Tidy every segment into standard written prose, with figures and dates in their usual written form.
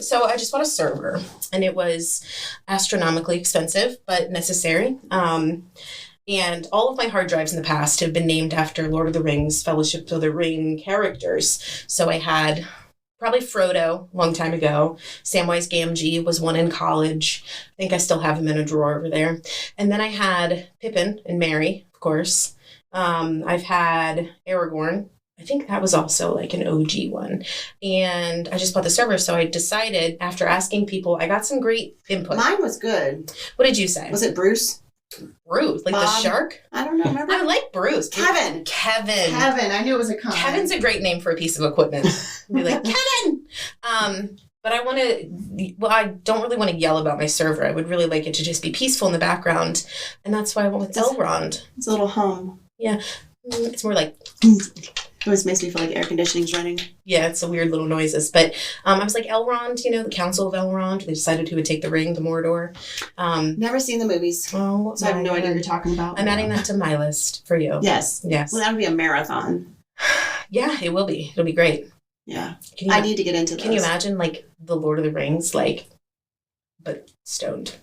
So I just bought a server, and it was astronomically expensive, but necessary. And all of my hard drives in the past have been named after Lord of the Rings, Fellowship of the Ring characters. So I had probably Frodo, a long time ago. Samwise Gamgee was one in college. I think I still have him in a drawer over there. And then I had Pippin and Merry, of course. I've had Aragorn. I think that was also like an OG one. And I just bought the server. So I decided, after asking people, I got some great input. Mine was good. What did you say? Was it Bruce? Bruce, like Bob? the shark? I don't know. Remember? I like Bruce. Kevin. I knew it was a con. Kevin's a great name for a piece of equipment. Be like, Kevin! But I don't really want to yell about my server. I would really like it to just be peaceful in the background. And that's why I went with Elrond. It's a little hum. Yeah. It's more like... It always makes me feel like air conditioning's running. Yeah, it's a weird little noises. But I was like, Elrond, the Council of Elrond. They decided who would take the ring to Mordor. Never seen the movies. Oh, so I have no idea what you're talking about. I'm adding that to my list for you. Yes. Well, that would be a marathon. Yeah, it will be. It'll be great. Yeah. I need to get into this. Can you imagine, like, the Lord of the Rings, like, but stoned?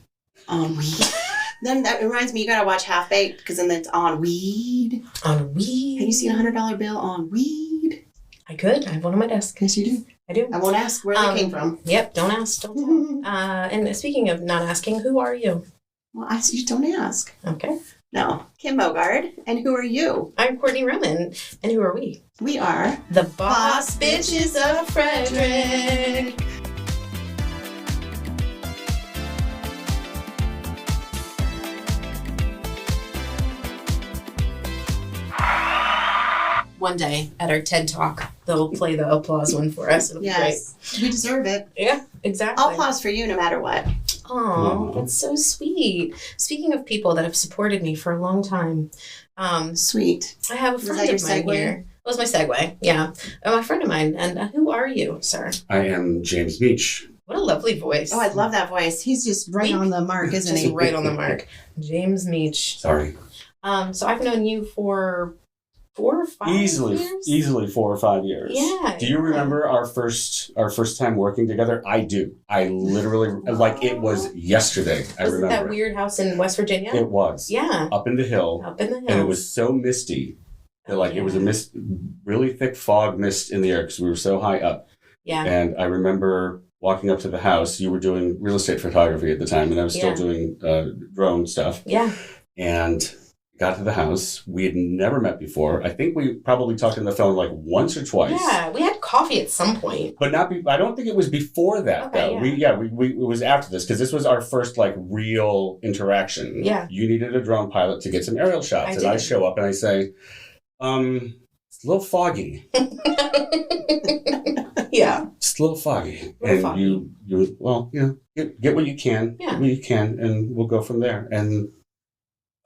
Then that reminds me, you gotta watch Half Baked, because then it's on weed. On weed? Have you seen a $100 bill on weed? I could. I have one on my desk. Yes, you do. I do. I won't ask where they came from. Yep, don't ask. Don't tell. And speaking of not asking, who are you? Well, you don't ask. Okay. No. Kim Mogard. And who are you? I'm Courtney Roman. And who are we? We are the Boss Bitches of Frederick. One day at our TED Talk, they'll play the applause one for us. It'll be great. We deserve it. Yeah, exactly. I'll applause for you no matter what. Oh, that's so sweet. Speaking of people that have supported me for a long time. Sweet. I have a friend of mine here. That was my segue, yeah. My friend of mine. And who are you, sir? I am James Meech. What a lovely voice. Oh, I love that voice. He's just right on the mark, isn't he? Just right on the mark. James Meech. Sorry. So I've known you for 4 or 5 years? Easily 4 or 5 years. Yeah. Do you remember our first time working together? I do. I literally, like it was yesterday. I remember. Was it that weird house in West Virginia? It was. Yeah. Up in the hill. And it was so misty. That, it was a really thick fog mist in the air because we were so high up. Yeah. And I remember walking up to the house. You were doing real estate photography at the time, and I was still doing drone stuff. Yeah. And got to the house. We had never met before. I think we probably talked on the phone like once or twice. Yeah, we had coffee at some point. But I don't think it was before that, though. Yeah. We it was after this, because this was our first, real interaction. Yeah. You needed a drone pilot to get some aerial shots. I show up and I say, it's a little foggy. Yeah. It's a little foggy. You get what you can. Yeah. Get what you can, and we'll go from there. And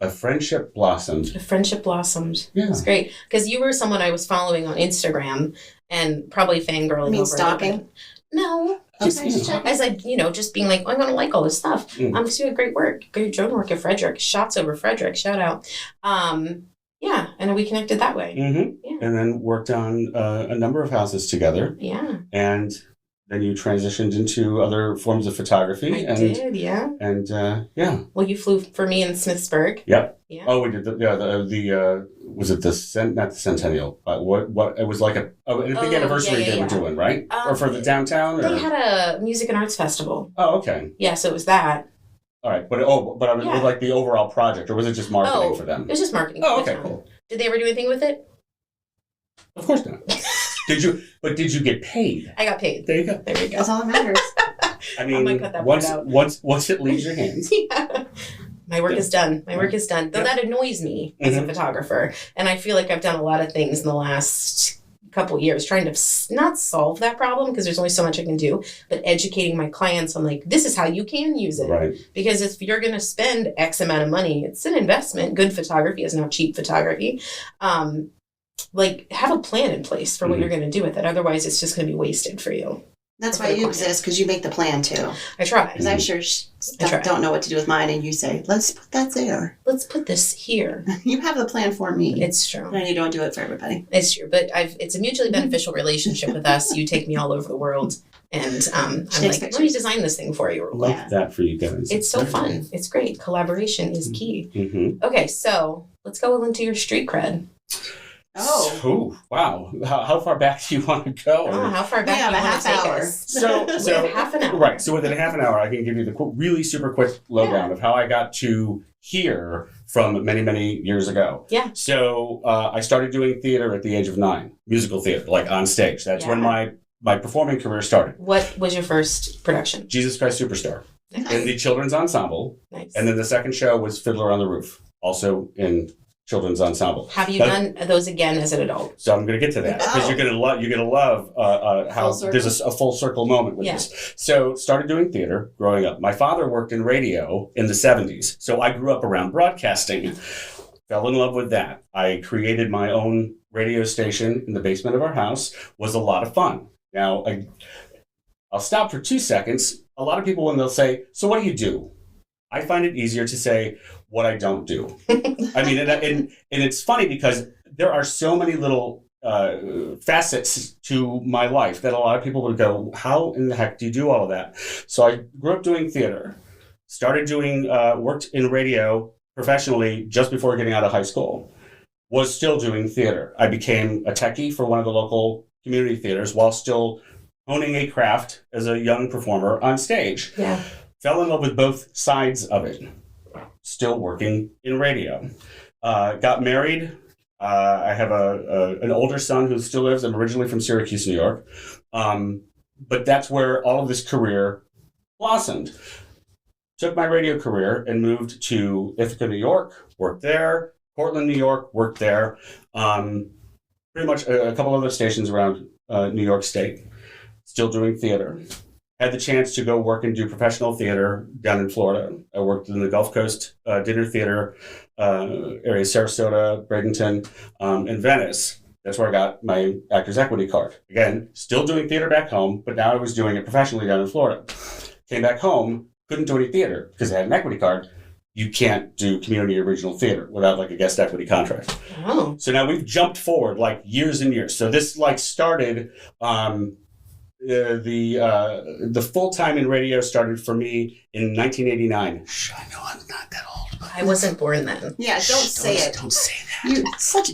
a friendship blossomed. Yeah. It's great. Because you were someone I was following on Instagram and probably fangirling over. You mean stalking? No. Okay. As just being like, I'm going to like all this stuff. I'm just doing great work. Great drone work at Frederick. Shots over Frederick. Shout out. Yeah. And we connected that way. Mm-hmm. Yeah. And then worked on a number of houses together. Yeah. And then you transitioned into other forms of photography. I did, yeah. And, yeah. Well, you flew for me in Smithsburg. Yep. Yeah. Oh, we did was it not the Centennial, but what it was like a big anniversary they were doing, right? Or for the downtown? Or? They had a music and arts festival. Oh, okay. Yeah, so it was that. All right. But I was like the overall project, or was it just marketing for them? It was just marketing. Oh, okay, cool. Did they ever do anything with it? Of course not. Did you get paid? I got paid. There you go. There we go. That's all that matters. I mean, once it leaves your hands. Yeah. My work is done. Though that annoys me as a photographer. And I feel like I've done a lot of things in the last couple of years trying to not solve that problem, because there's only so much I can do, but educating my clients on this is how you can use it. Right. Because if you're going to spend X amount of money, it's an investment. Good photography is not cheap photography. Have a plan in place for what you're going to do with it. Otherwise, it's just going to be wasted for you. That's why you exist, because you make the plan too. I try. Because I sure don't know what to do with mine, and you say, let's put that there. Let's put this here. You have the plan for me. It's true. And you don't do it for everybody. It's true. But it's a mutually beneficial relationship with us. You take me all over the world. And I'm like, let me design this thing for you real quick. Love that for you guys. It's so fun. It's great. Collaboration is key. Mm-hmm. Okay, so let's go into your street cred. Oh, wow. How far back do you want to go? Oh, how far back do you want to take us? So half an hour. Right. So within half an hour, I can give you the really super quick lowdown of how I got to here from many, many years ago. Yeah. So I started doing theater at the age of 9, musical theater, like on stage. That's when my performing career started. What was your first production? Jesus Christ Superstar. Nice. In the children's ensemble. Nice. And then the second show was Fiddler on the Roof, also in children's ensemble. Have you done those again as an adult? So I'm going to get to that because you're going to love how there's a full circle moment with this. So started doing theater growing up. My father worked in radio in the 70s, so I grew up around broadcasting. Fell in love with that. I created my own radio station in the basement of our house. Was a lot of fun. Now I'll stop for 2 seconds. A lot of people when they'll say, "So what do you do?" I find it easier to say what I don't do. I mean, and it's funny because there are so many little facets to my life that a lot of people would go, how in the heck do you do all of that? So I grew up doing theater, started doing, worked in radio professionally just before getting out of high school, was still doing theater. I became a techie for one of the local community theaters while still honing a craft as a young performer on stage. Yeah. Fell in love with both sides of it. Still working in radio. Got married. I have an older son who still lives. I'm originally from Syracuse, New York. But that's where all of this career blossomed. Took my radio career and moved to Ithaca, New York. Worked there. Portland, New York. Worked there. Pretty much a couple other stations around New York State. Still doing theater. Had the chance to go work and do professional theater down in Florida. I worked in the Gulf Coast dinner theater area, Sarasota, Bradenton, and Venice. That's where I got my Actors Equity card. Again, still doing theater back home, but now I was doing it professionally down in Florida. Came back home, couldn't do any theater because I had an equity card. You can't do community original theater without like a guest equity contract. Oh. So now we've jumped forward like years and years. So this like started... the full time in radio started for me in 1989. Shh, I know I'm not that old. But... I wasn't born then. Yeah, don't say it. Don't say that. You're such a...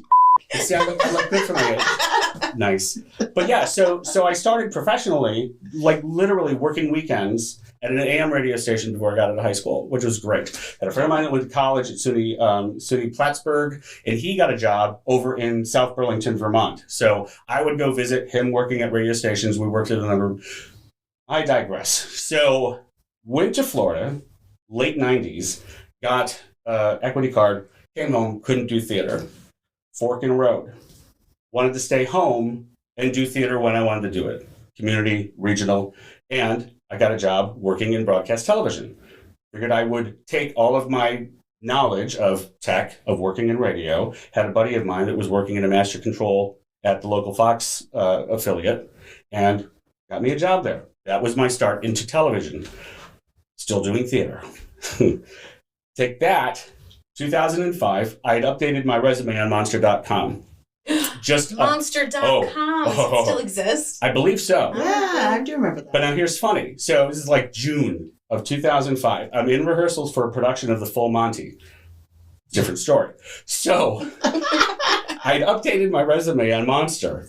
See, I look good for my age. Nice. But yeah, so I started professionally, like literally working weekends at an AM radio station before I got out of high school, which was great. Had a friend of mine that went to college at SUNY Plattsburgh, and he got a job over in South Burlington, Vermont. So I would go visit him working at radio stations. We worked at a number. I digress. So went to Florida, late 90s, got equity card, came home, couldn't do theater. Fork in the road. Wanted to stay home and do theater when I wanted to do it. Community, regional, and I got a job working in broadcast television. Figured I would take all of my knowledge of tech, of working in radio, had a buddy of mine that was working in a master control at the local Fox affiliate, and got me a job there. That was my start into television. Still doing theater. Take that, 2005, I had updated my resume on Monster.com. Monster.com. Does it still exist? I believe so. Yeah, I do remember that. But now here's funny. So this is like June of 2005. I'm in rehearsals for a production of The Full Monty. Different story. So I'd updated my resume on Monster.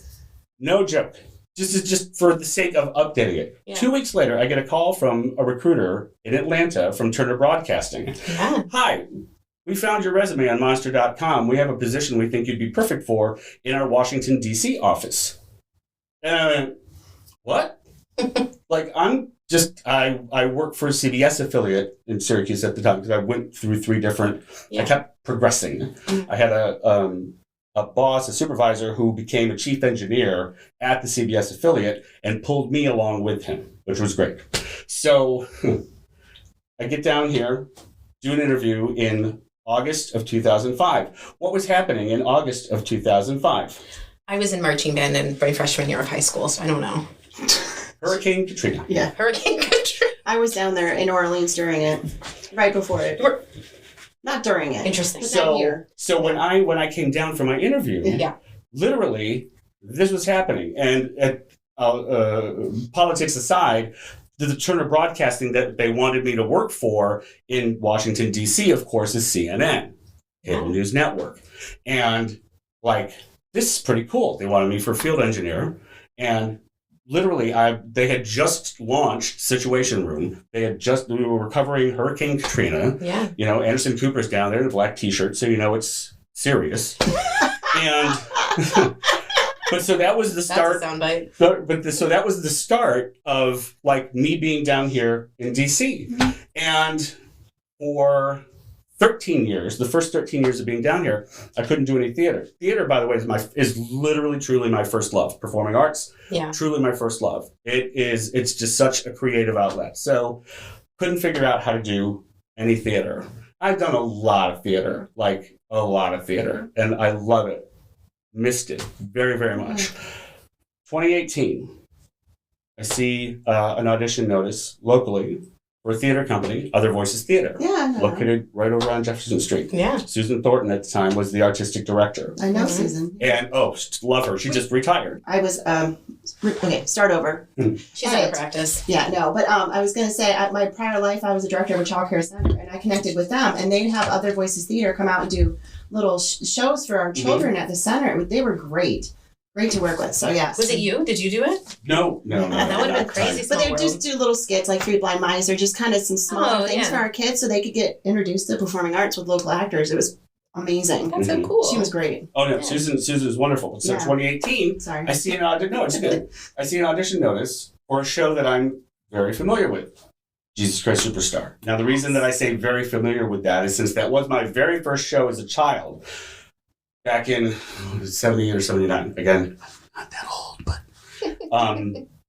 No joke. Just for the sake of updating it. Yeah. 2 weeks later, I get a call from a recruiter in Atlanta from Turner Broadcasting. Yeah. Hi. We found your resume on Monster.com. We have a position we think you'd be perfect for in our Washington, D.C. office. And I went, what? Like, I work for a CBS affiliate in Syracuse at the time because I went through 3 different, I kept progressing. Mm-hmm. I had a boss, a supervisor who became a chief engineer at the CBS affiliate and pulled me along with him, which was great. So I get down here, do an interview in August of 2005. What was happening in August of 2005? I was in marching band in my freshman year of high school, so I don't know. Hurricane Katrina. Yeah. Hurricane Katrina. I was down there in Orleans during it. Right before it. Not during it. Interesting. So when I came down for my interview, literally, this was happening. And politics aside, the Turner Broadcasting that they wanted me to work for in Washington, D.C., of course, is CNN, Cable News Network. And like, this is pretty cool. They wanted me for field engineer. And literally, they had just launched Situation Room. We were covering Hurricane Katrina. Yeah. You know, Anderson Cooper's down there in a black t-shirt, so you know it's serious. And but so that was the start. That's a soundbite. So that was the start of like me being down here in DC. And for 13 years, the first 13 years of being down here, I couldn't do any theater. Theater, by the way, is literally truly my first love. Performing arts, truly my first love. It's just such a creative outlet. So couldn't figure out how to do any theater. I've done a lot of theater, like a lot of theater, and I love it. Missed it very, very much. 2018, I see an audition notice locally for a theater company, Other Voices Theater, located right over on Jefferson Street. Yeah. Susan Thornton at the time was the artistic director. I know Susan. And, love her. She just retired. I was, okay, start over. She's out of practice. Yeah, no, but I was going to say, at my prior life, I was a director of a child care center, and I connected with them, and they'd have Other Voices Theater come out and do little shows for our children at the center. They were great. Great to work with. So, yeah. Was it you? Did you do it? No. That would have been crazy. But they would just do little skits like Three Blind Mice or just kind of some small things for our kids so they could get introduced to performing arts with local actors. It was amazing. That's so cool. She was great. Oh, no. Yeah. Susan's wonderful. So 2018, Sorry. I see an audition. No, it's good. I see an audition notice for a show that I'm very familiar with. Jesus Christ Superstar. Now, the reason that I say very familiar with that is since that was my very first show as a child back in 70 or 79. Again, not that old, but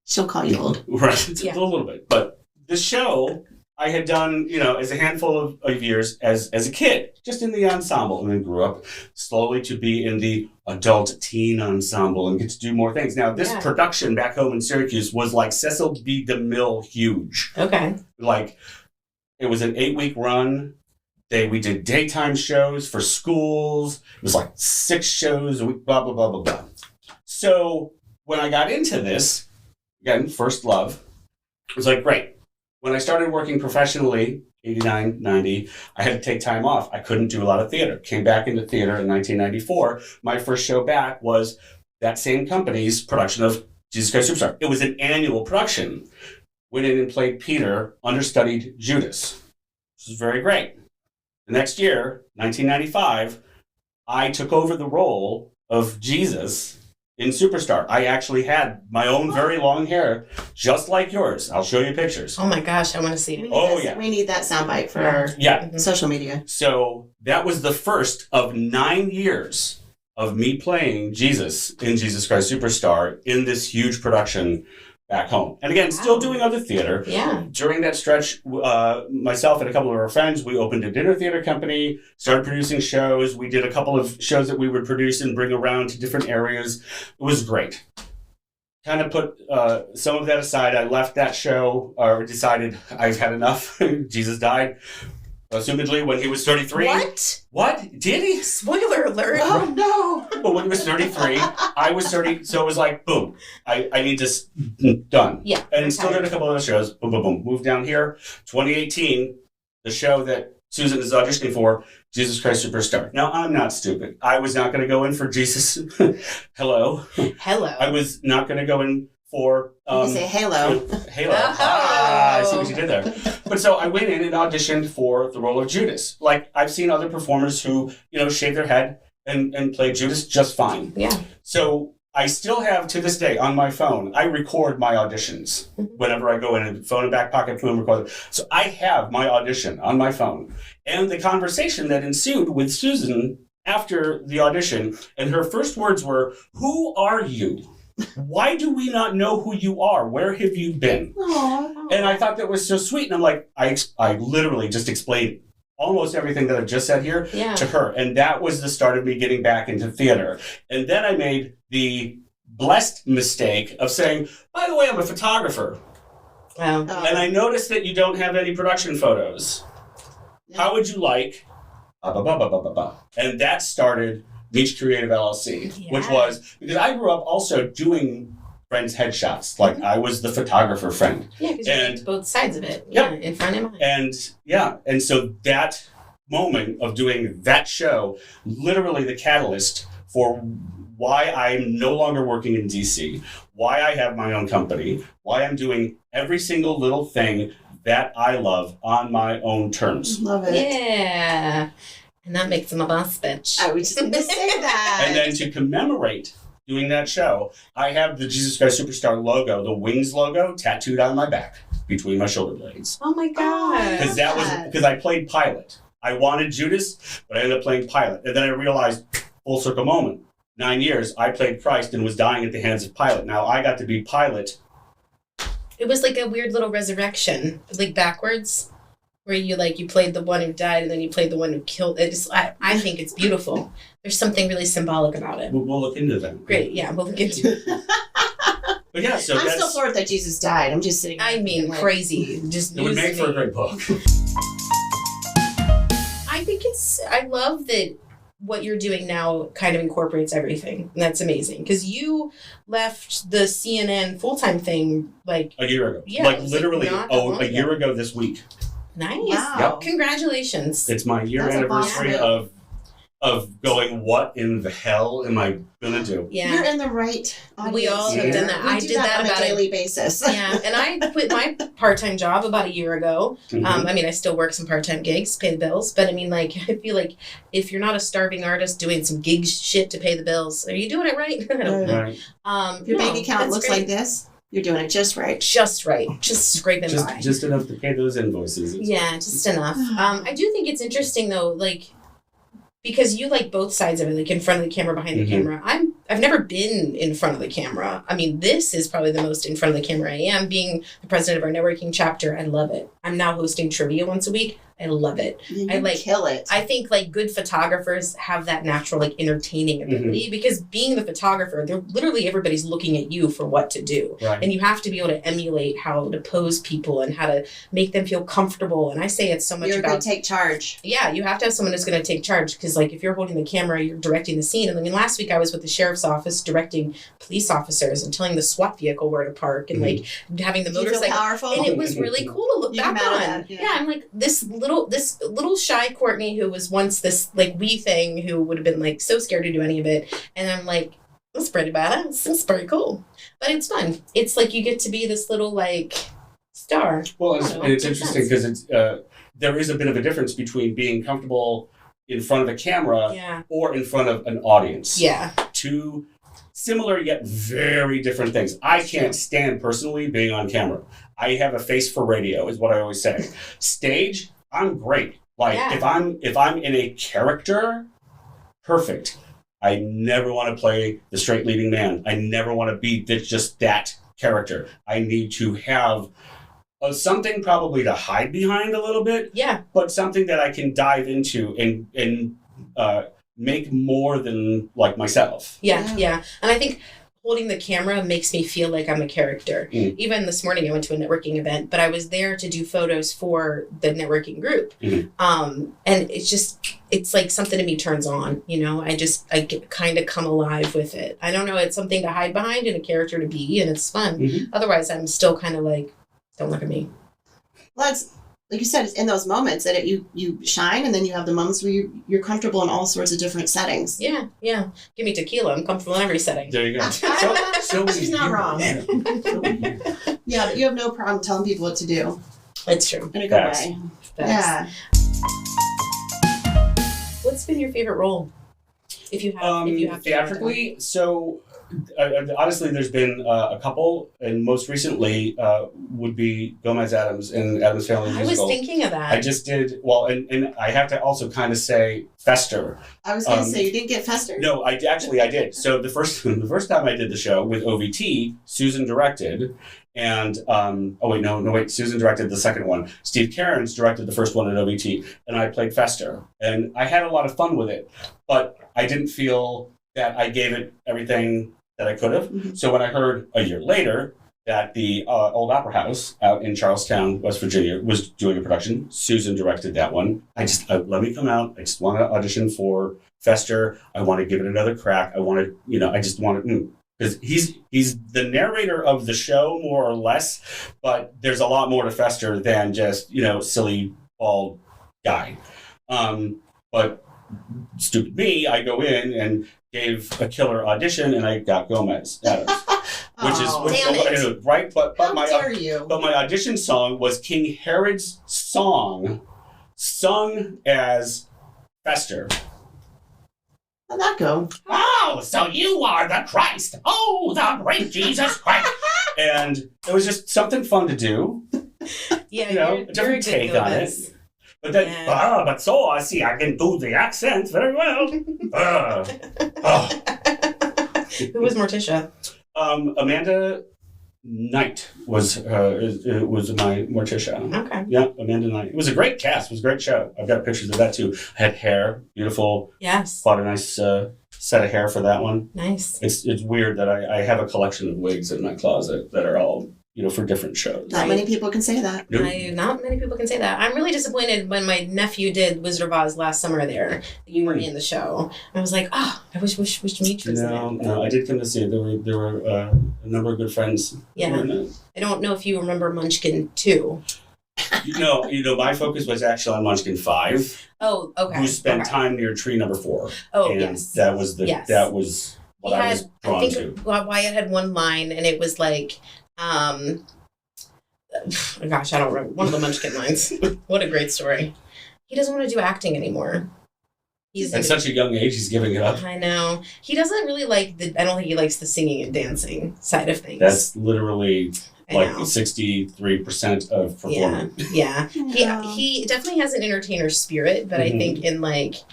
she'll call you old. Right, a little bit. But the show I had done, as a handful of years as a kid, just in the ensemble, and then grew up slowly to be in the adult teen ensemble and get to do more things. Now, this production back home in Syracuse was like Cecil B. DeMille huge. Okay. Like, it was an 8-week run. We did daytime shows for schools. It was like 6 shows a week, blah, blah, blah, blah, blah. So when I got into this, again, first love, it was like, great. When I started working professionally, 89, 90, I had to take time off. I couldn't do a lot of theater. Came back into theater in 1994. My first show back was that same company's production of Jesus Christ Superstar. It was an annual production. Went in and played Peter, understudied Judas. This was very great. The next year, 1995, I took over the role of Jesus in Superstar. I actually had my own very long hair, just like yours. I'll show you pictures. Oh my gosh, I want to see it. We need that soundbite for our social media. So that was the first of 9 years of me playing Jesus in Jesus Christ Superstar in this huge production back home. And again, still doing other theater. Yeah. During that stretch, myself and a couple of our friends, we opened a dinner theater company, started producing shows. We did a couple of shows that we would produce and bring around to different areas. It was great. Kind of put some of that aside. I left that show or decided I've had enough. Jesus died. Assumedly when he was 33. What? Did he? Spoiler alert. Oh, no. But when he was 33, I was 30. So it was like, boom, I need this done. Yeah. And still did a couple of other shows. Boom, boom, boom. Moved down here. 2018, the show that Susan is auditioning for, Jesus Christ Superstar. Now, I'm not stupid. I was not going to go in for Jesus. Hello. I was not going to go in for... you say halo. Halo. I see what you did there. But so I went in and auditioned for the role of Judas. Like, I've seen other performers who, shave their head and play Judas just fine. Yeah. So I still have, to this day, on my phone, I record my auditions whenever I go in and phone in back pocket, boom, record them. So I have my audition on my phone. And the conversation that ensued with Susan after the audition, and her first words were, "Who are you? Why do we not know who you are? Where have you been?" Aww. And I thought that was so sweet. And I'm like, I literally just explained almost everything that I've just said here to her. And that was the start of me getting back into theater. And then I made the blessed mistake of saying, by the way, I'm a photographer. And I noticed that you don't have any production photos. How would you like... And that started Meech Creative LLC, which was, because I grew up also doing friends' headshots. Like I was the photographer friend. Yeah, because you liked both sides of it. Yep. Yeah, in front and behind. And so that moment of doing that show, literally the catalyst for why I'm no longer working in DC, why I have my own company, why I'm doing every single little thing that I love on my own terms. Love it. Yeah. And that makes him a boss bitch. I was just going to say that. And then to commemorate doing that show, I have the Jesus Christ Superstar logo, the Wings logo, tattooed on my back between my shoulder blades. Oh my God. Because I played Pilot. I wanted Judas, but I ended up playing Pilot. And then I realized, full circle moment, 9 years, I played Christ and was dying at the hands of Pilate. Now I got to be Pilate. It was like a weird little resurrection, like backwards, where you played the one who died and then you played the one who killed. I think it's beautiful. There's something really symbolic about it. We'll look into that. Great, yeah, we'll look into it. But yeah, so I'm still floored that Jesus died. I'm just sitting. I mean, crazy. Just it would make for a great book. I love that what you're doing now kind of incorporates everything. And that's amazing. Because you left the CNN full-time thing like a year ago. Yeah, like literally a year ago. ago this week. Nice. Wow. Yep. Congratulations. It's my year That's a anniversary awesome. of going, what in the hell am I gonna do? Yeah. You're in the right audience. We all have Yeah. done that. We I do did that on about a daily basis. Yeah, and I quit my part-time job about a year ago. Mhm. I mean, I still work some part-time gigs, pay the bills, but I mean, like, I feel like if you're not a starving artist doing some gig shit to pay the bills, are you doing it right? I don't know. Right. If your bank account that's looks great. like this, you're doing it just right. Just right, just scraping by. Just enough to pay those invoices. Yeah, just enough. I do think it's interesting though, like, because you like both sides of it, like in front of the camera, behind the Mhm. camera. I've never been in front of the camera. I mean, this is probably the most in front of the camera I am. Being the president of our networking chapter, I love it. I'm now hosting trivia once a week. I love it. You I like- kill it. I think like good photographers have that natural like entertaining ability because being the photographer, they're literally everybody's looking at you for what to do. Right. And you have to be able to emulate how to pose people and how to make them feel comfortable. And I say it's so much You're about going to take charge. yeah, you have to have someone who's going to take charge because, like, if you're holding the camera, you're directing the scene. And I mean, last week I was with the sheriff's office directing police officers and telling the SWAT vehicle where to park and like having the Do you feel motorcycle. powerful? And it was really cool to look You back come out on. of that, yeah. Yeah, I'm like this little shy Courtney who was once this like wee thing who would have been like so scared to do any of it, and I'm like, that's pretty badass. It's pretty cool, but it's fun. It's like you get to be this little like star. Well, I don't know, it's makes interesting sense. because there is a bit of a difference between being comfortable in front of a camera Yeah. or in front of an audience. Yeah. Two similar yet very different things. I can't stand personally being on camera. I have a face for radio, is what I always say. Stage, I'm great. Like Yeah. if I'm in a character, perfect. I never want to play the straight leading man. I never want to be just that character. I need to have something probably to hide behind a little bit, Yeah. but something that I can dive into and make more than like myself. Yeah, yeah. And I think holding the camera makes me feel like I'm a character. Mm. Even this morning I went to a networking event, but I was there to do photos for the networking group. Mhm. And it's like something to me turns on, you know, I kind of come alive with it. I don't know. It's something to hide behind and a character to be, and it's fun. Mhm. Otherwise I'm still kind of like, don't look at me. Well, it's, like you said, it's in those moments that you shine, and then you have the moments where you're comfortable in all sorts of different settings. Yeah, yeah. Give me tequila. I'm comfortable in every setting. There you go. She's not wrong. Yeah, but you have no problem telling people what to do It's true. in a good Facts. way. Facts. Yeah. What's been your favorite role? If you have to Theatrically, so honestly, there's been a couple, and most recently would be Gomez Addams in Addams Family I was Musical. thinking of that. I just did well, and I have to also kind of say Fester. I was going to say, you didn't get festered? No, I did. So the first time I did the show with OVT, Susan directed, and Susan directed the second one. Steve Cairns directed the first one at OVT, and I played Fester, and I had a lot of fun with it, but I didn't feel that I gave it everything that I could have. Mhm. So when I heard a year later that the Old Opera House out in Charlestown, West Virginia, was doing a production, Susan directed that one. I just let me come out. I just want to audition for Fester. I want to give it another crack. I want to, I just want to. because he's the narrator of the show more or less, but there's a lot more to Fester than just silly bald guy. But stupid me, I go in and gave a killer audition, and I got Gomez Adams, Damn it. right. But How my dare you? but my audition song was King Herod's song, sung as Fester. How'd that go? Oh, so you are the Christ. Oh, the great Jesus Christ. And it was just something fun to do. Yeah, A different take on it. But then, Yeah. but so I see I can do the accent very well. Who was Morticia? Amanda Knight was my Morticia. Okay. Yeah, Amanda Knight. It was a great cast. It was a great show. I've got pictures of that too. I had hair, beautiful. Yes. Bought a nice set of hair for that one. Nice. It's weird that I have a collection of wigs in my closet that are all for different shows. Not many people can say that. Nope. Not many people can say that. I'm really disappointed when my nephew did Wizard of Oz last summer there. You weren't in the show. I was like, I wish Meech was there. No, I did come to see it. There were a number of good friends. Yeah. Who were in it. I don't know if you remember Munchkin 2. My focus was actually on Munchkin 5. Oh, okay. Who spent Okay. time near tree number 4. Oh, and yes. that was that was what I was drawn I to. think Wyatt had one line, and it was like, gosh, I don't remember. One of the Munchkin lines. What a great story. He doesn't want to do acting anymore. At such a young age, he's giving it up. I know. He doesn't really I don't think he likes the singing and dancing side of things. That's literally I like know. 63% of performing. Yeah. Yeah. He definitely has an entertainer spirit, but I think in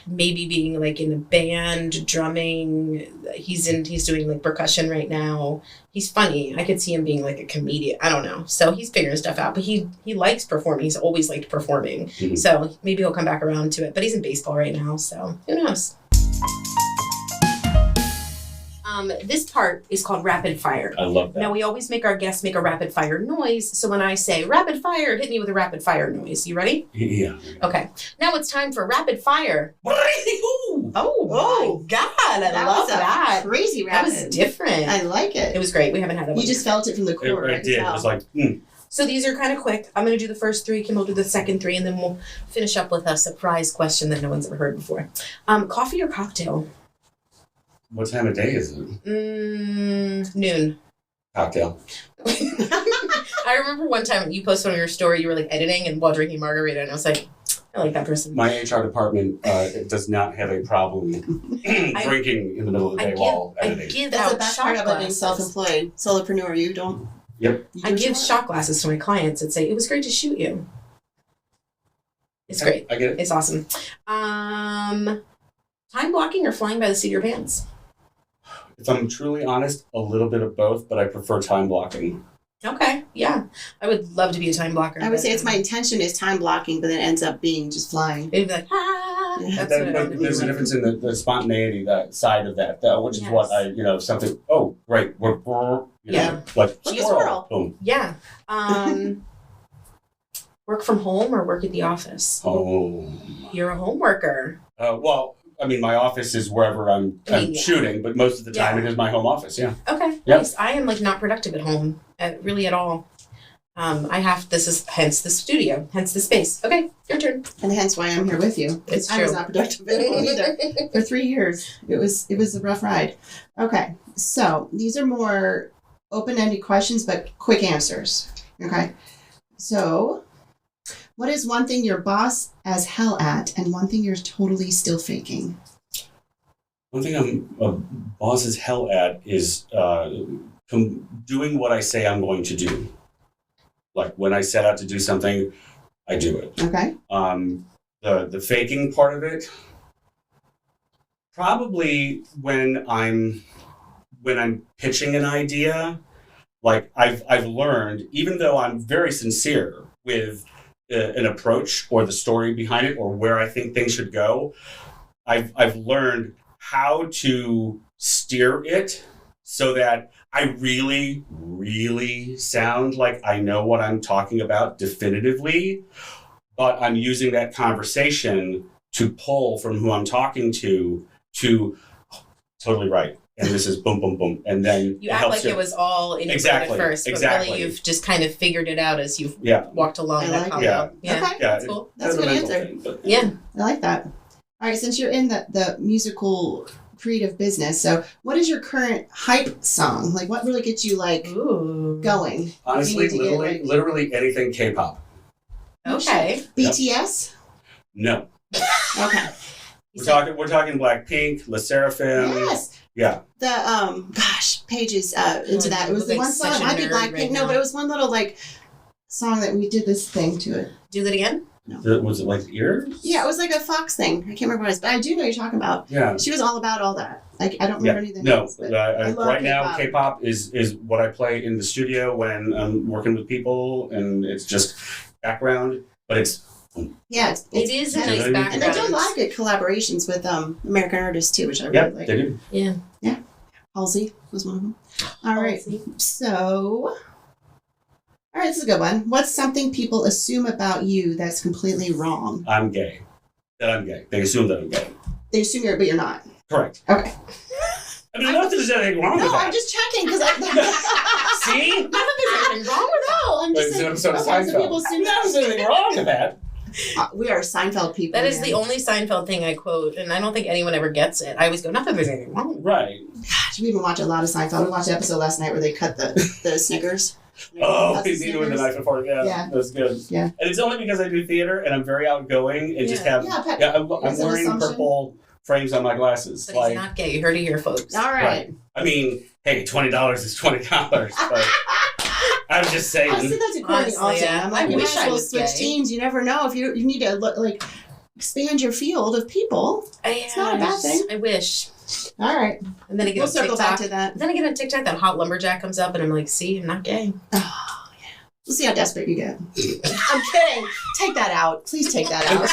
maybe being in a band, drumming, he's doing percussion right now. He's funny. I could see him being a comedian. I don't know. So he's figuring stuff out, but he likes performing. He's always liked performing. Mhm. So maybe he'll come back around to it, but he's in baseball right now. So who knows? This part is called rapid fire. I love that. Now, we always make our guests make a rapid fire noise. So when I say rapid fire, hit me with a rapid fire noise. You ready? Yeah. Okay. Now it's time for rapid fire. Ooh. Oh, my God. I love was a that. Crazy That rapid. was different. I like it. It was great. We haven't had that one. You just felt it from the core. It did. It was like, So these are kind of quick. I'm going to do the first 3. Kim will do the second 3, and then we'll finish up with a surprise question that no one's ever heard before. Coffee or cocktail? what time of day is it? Noon. Cocktail. I remember one time you posted on your story, you were editing and while drinking margarita, and I was like, I like that person. My HR department does not have a problem drinking in the middle of the day while editing. I give That's the out best shot part about being glasses. self-employed. Solopreneur, you don't. Yep. You I do give what you shot glasses to my clients and say, it was great to shoot you. It's great. I get it. It's awesome. Time blocking or flying by the seat of your pants? If I'm truly honest, a little bit of both, but I prefer time blocking. Okay, yeah. I would love to be a time blocker. I would say it's my intention is time blocking, but then it ends up being just flying. It'd be like, ah. Yeah. That's what it But would there's a be. difference in the spontaneity that side of that, though, which is what I, something, oh, great, Yeah. like Like a squirrel. squirrel. Boom. Yeah. Work from home or work at the office? Home. You're a home worker. Well, I mean, my office is wherever I'm Yeah. shooting, but most of the time Yeah. it is my home office, yeah. Okay, Yep. nice. I am not productive at home, really at all. This is hence the studio, hence the space. Okay, your turn. And hence why I'm here with you. It's I was true. not productive at home either. For 3 years. It was a rough ride. Okay. So these are more open-ended questions, but quick answers. Okay. So what is one thing your boss as hell at and one thing you're totally still faking? One thing I'm a boss is hell at is doing what I say I'm going to do. Like when I set out to do something, I do it. Okay. The faking part of it, probably when I'm pitching an idea, like I've learned, even though I'm very sincere with an approach or the story behind it or where I think things should go, I've learned how to steer it so that I really, really sound like I know what I'm talking about definitively, but I'm using that conversation to pull from who I'm talking to totally right. and this is boom, boom, boom. And then You act like it was all in your brain at first, but really you've just kind of figured it out as you've walked along that combo. Yeah. Okay. That's cool. That's a good answer. Yeah. I like that. All right, since you're in the musical creative business, so what is your current hype song? Like, what really gets you going? Honestly, literally anything K-pop. Okay. BTS? No. Okay. We're talking Blackpink, Le Sserafim. Yes. Yeah. The Paige is into that. It was the one song. It might be Blackpink. Right no, but it was one little song that we did this thing to it. Do that again? No. Was it like ears? Yeah, it was like a Fox thing. I can't remember what it was, but I do know what you're talking about. Yeah. She was all about all that. Like, I don't remember anything. No, else, right now K-pop is what I play in the studio when I'm working with people, and it's just background, but it's. Yeah, it is a nice background. And they do a lot of good collaborations with American artists too, which I really like. Yeah, they do. Yeah. Yeah. Halsey was one of them. All right. So, all right, this is a good one. What's something people assume about you that's completely wrong? I'm gay. That I'm gay. They assume that I'm gay. They assume you're, but you're not. Correct. Okay. I mean, not that there's anything wrong with that. No, I'm just checking because See? Not that there's anything wrong with that. No, I'm just saying. It's an episode of Seinfeld. People assume there's anything wrong with that. We are Seinfeld people. That is the only Seinfeld thing I quote, and I don't think anyone ever gets it. I always go, not that there's anything wrong. Right. Gosh, we even watch a lot of Seinfeld. We watched an episode last night where they cut the Snickers. Oh, he's eating with the knife before. Yeah, that's good. Yeah. And it's only because I do theater and I'm very outgoing and just have. I'm wearing purple frames on my glasses. But he's not gay. You heard it here, folks. All right. I mean, hey, $20 is $20, but I'm just saying. I said that to Courtney also. Yeah. I'm like, you might as well switch gay. teams. You never know if you need to expand your field of people. It's not a bad thing. I wish. All right. And then I get we'll circle back to that. Then I get on TikTok, that hot lumberjack comes up, and I'm like, see, I'm not gay. Oh, yeah. We'll see how desperate you get. I'm kidding. Take that out. Please take that out.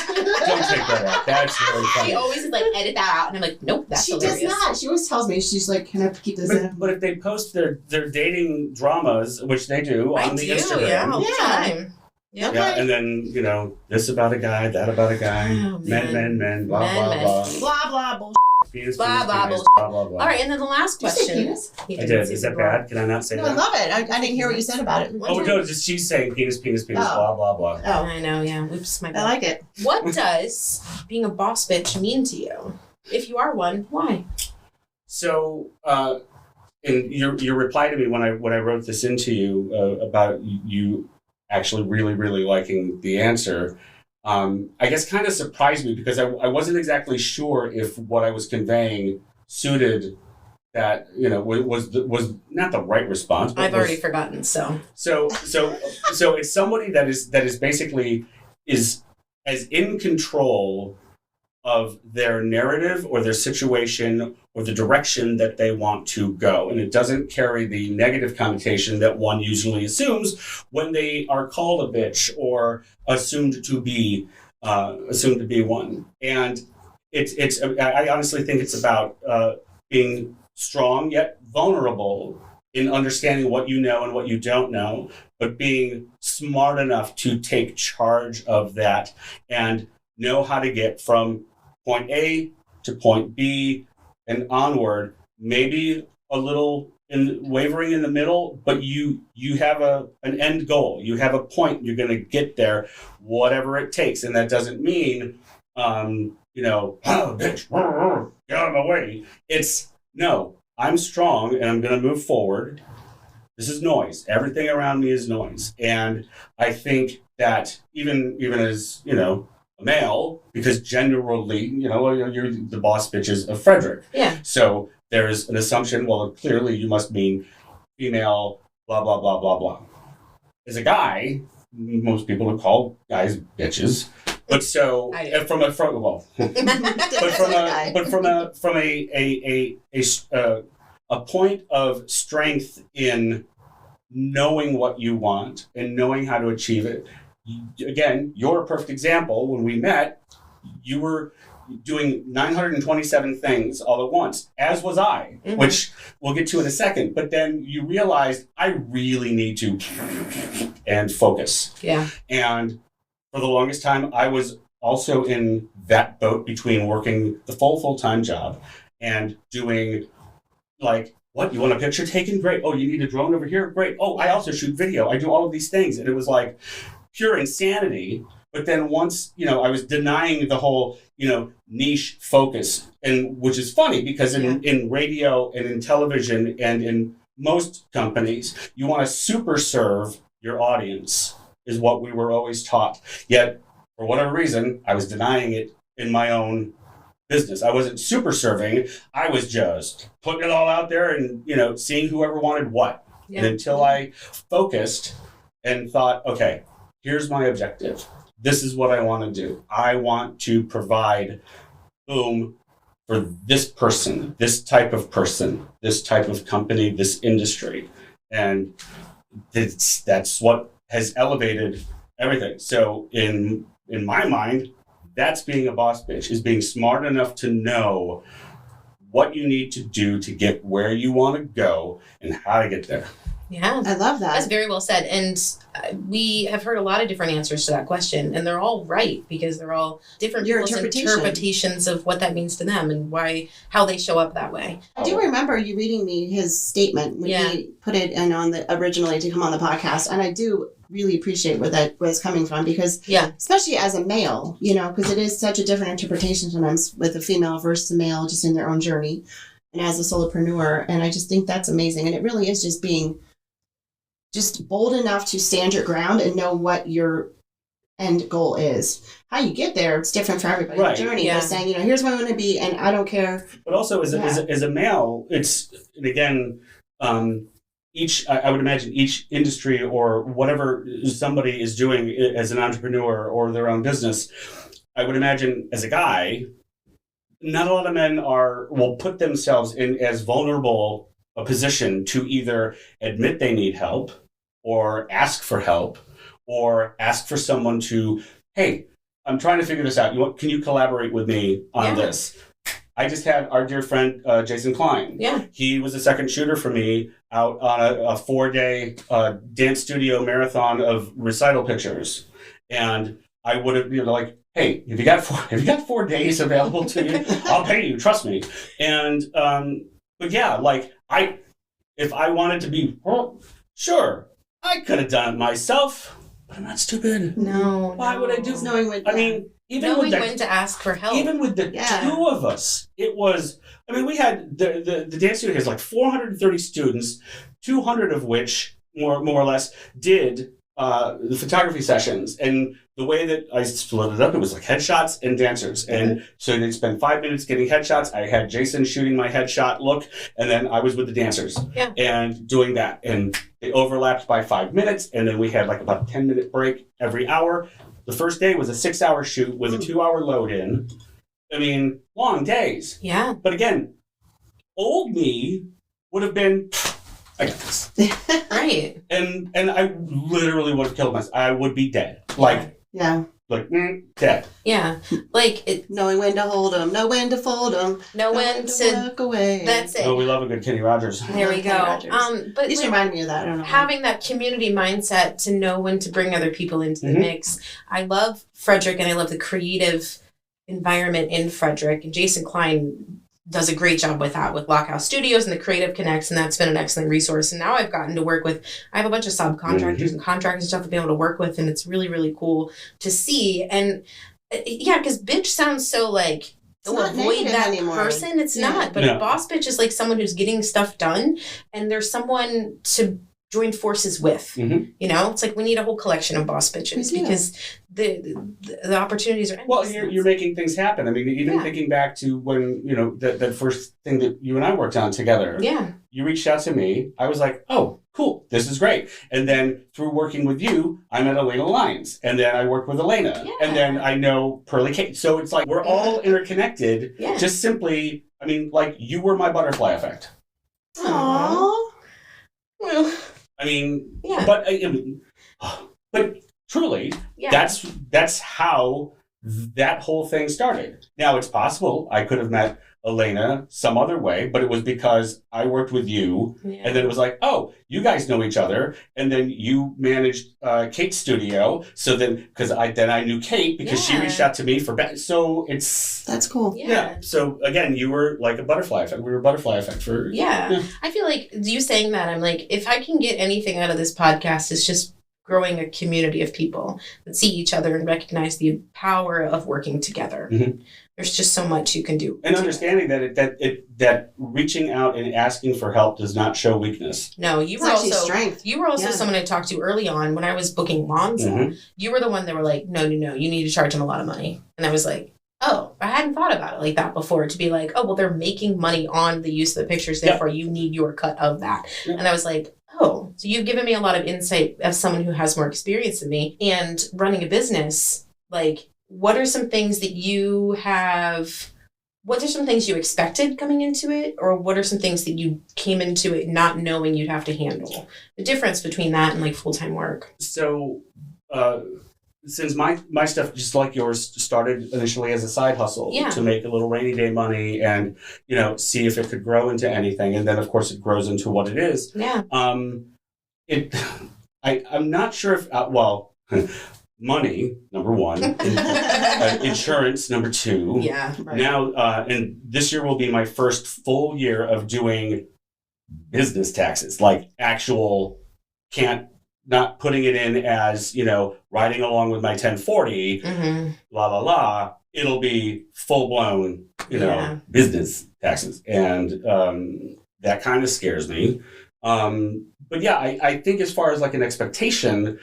Don't take that out. That's really funny. She always is like, edit that out. And I'm like, nope, that's hilarious. She does not. She always tells me, she's like, can I keep this in? But if they post their dating dramas, which they do on the Instagram. Yeah, all the time. Yeah, and then, this about a guy, that about a guy, men, blah, blah, blah. Blah, blah, bullshit. Penis, blah, blah, penis, blah, blah, blah. All right, and then the last question. Did you say penis? I did. Is that bad? Can I not say that? No, I love it. I didn't hear what you said about it. Oh, no, just she's saying penis, blah, blah, blah. Oh. I know, yeah. Oops, my bad. I like it. What does being a boss bitch mean to you? If you are one, why? So, in your reply to me when I wrote this into you about you actually really, really liking the answer, I guess kind of surprised me because I wasn't exactly sure if what I was conveying suited that, was not the right response. But I've already forgotten, so. So it's somebody that is basically is as in control of their narrative or their situation or the direction that they want to go. And it doesn't carry the negative connotation that one usually assumes when they are called a bitch or assumed to be one. And I honestly think it's about being strong yet vulnerable in understanding what you know and what you don't know, but being smart enough to take charge of that and know how to get from point A to point B and onward, maybe a little wavering in the middle, but you have an end goal. You have a point. You're going to get there, whatever it takes. And that doesn't mean, oh, bitch, get out of my way. It's, no, I'm strong and I'm going to move forward. This is noise. Everything around me is noise. And I think that even as, a male, because generally, you're the boss bitches of Frederick. Yeah. So there's an assumption, well, clearly you must mean female, blah, blah, blah, blah, blah. As a guy, most people would call guys bitches. But so from a point of strength in knowing what you want and knowing how to achieve it. Again, you're a perfect example. When we met, you were doing 927 things all at once, as was I, which we'll get to in a second. But then you realized I really need to and focus. Yeah. And for the longest time, I was also in that boat between working the full-time job and doing like, what, you want a picture taken? Great. Oh, you need a drone over here? Great. Oh, I also shoot video. I do all of these things. And it was like pure insanity. But then once, I was denying the whole, niche focus, and which is funny because in radio and in television and in most companies, you want to super serve your audience is what we were always taught. Yet, for whatever reason, I was denying it in my own business. I wasn't super serving. I was just putting it all out there and, seeing whoever wanted what. Yeah. And until I focused and thought, okay, here's my objective. This is what I want to do. I want to provide, boom, for this person, this type of company, this industry. And that's what has elevated everything. So in my mind, that's being a boss bitch, is being smart enough to know what you need to do to get where you want to go and how to get there. Yeah. I love that. That's very well said. And we have heard a lot of different answers to that question, and they're all right because they're all different people's interpretations of what that means to them and how they show up that way. I do remember you reading me his statement when he put it in originally to come on the podcast, and I do really appreciate where that was coming from because, especially as a male, because it is such a different interpretation sometimes with a female versus a male just in their own journey and as a solopreneur, and I just think that's amazing, and it really is just being just bold enough to stand your ground and know what your end goal is. How you get there, it's different for everybody. Right. The journey is saying, here's where I want to be, and I don't care. But also, as a male, it's, and again, I would imagine each industry or whatever somebody is doing as an entrepreneur or their own business, I would imagine as a guy, not a lot of men will put themselves in as vulnerable a position to either admit they need help or ask for help or ask for someone to, hey, I'm trying to figure this out. Can you collaborate with me on this? I just had our dear friend, Jason Klein. Yeah. He was a second shooter for me out on a 4-day dance studio marathon of recital pictures. And I would have, like, hey, if you got 4 days available to you, I'll pay you, trust me. And, but yeah, like, if I wanted to be, sure, I could have done it myself, but I'm not stupid. No. Why would I do? Knowing when to ask for help. Even with the two of us, it was. We had the dance studio has like 430 students, 200 of which more or less did the photography sessions, and the way that I split it up, it was like headshots and dancers. And so they'd spend 5 minutes getting headshots. I had Jason shooting my headshot look, and then I was with the dancers and doing that. And they overlapped by 5 minutes, and then we had like about a 10-minute break every hour. The first day was a 6-hour shoot with a 2-hour load in. Long days. Yeah. But again, old me would have been, I got this. Right. And I literally would have killed myself. I would be dead. Dead. Yeah. Knowing when to hold them, know when to fold them, know when to walk away. That's it. Oh, we love a good Kenny Rogers. There we go. But these remind me of that. I don't know. Having that community mindset to know when to bring other people into the mix. I love Frederick, and I love the creative environment in Frederick. And Jason Klein does a great job with that, with Lockhouse Studios and the Creative Connects, and that's been an excellent resource. And now I've gotten to work with, I have a bunch of subcontractors and contractors and stuff to be able to work with, and it's really, really cool to see. And because bitch sounds so like, don't avoid that anymore. Person. It's not, but a boss bitch is like someone who's getting stuff done, and there's someone to join forces with. It's like we need a whole collection of boss bitches because the opportunities are endless. Well, you're making things happen. Even thinking back to when that first thing that you and I worked on together. Yeah, you reached out to me. I was like, oh, cool, this is great. And then through working with you, I met Elena Lyons, and then I worked with Elena, and then I know Pearly Kate. So it's like we're all interconnected. Yeah. Just simply, like you were my butterfly effect. Aww. Well. But truly, that's how that whole thing started. Now, it's possible I could have met Elena some other way, but it was because I worked with you, and then it was like, oh, you guys know each other, and then you managed Kate's studio. So then, because I knew Kate because she reached out to me for so that's cool. Yeah. So again, you were like a butterfly effect. We were a butterfly effect for. Yeah. I feel like you saying that, I'm like, if I can get anything out of this podcast, it's just growing a community of people that see each other and recognize the power of working together. Mm-hmm. There's just so much you can do. And understanding that reaching out and asking for help does not show weakness. No, you were also strength. You were also someone I talked to early on when I was booking Lonzo. Mm-hmm. You were the one that were like, no, you need to charge him a lot of money. And I was like, oh, I hadn't thought about it like that before, to be like, oh, well, they're making money on the use of the pictures, therefore you need your cut of that. Yep. And I was like, oh, so you've given me a lot of insight as someone who has more experience than me. And running a business, like, what are some things that you have, what are some things you expected coming into it? Or what are some things that you came into it not knowing you'd have to handle? The difference between that and like full-time work. So, since my stuff, just like yours, started initially as a side hustle to make a little rainy day money and, see if it could grow into anything. And then, of course, it grows into what it is. Yeah. I'm not sure if, money, number one, insurance, number two. Yeah. Right. Now, and this year will be my first full year of doing business taxes, like actual not putting it in as, riding along with my 1040, it'll be full blown, business taxes. And that kind of scares me. But yeah, I think as far as like an expectation,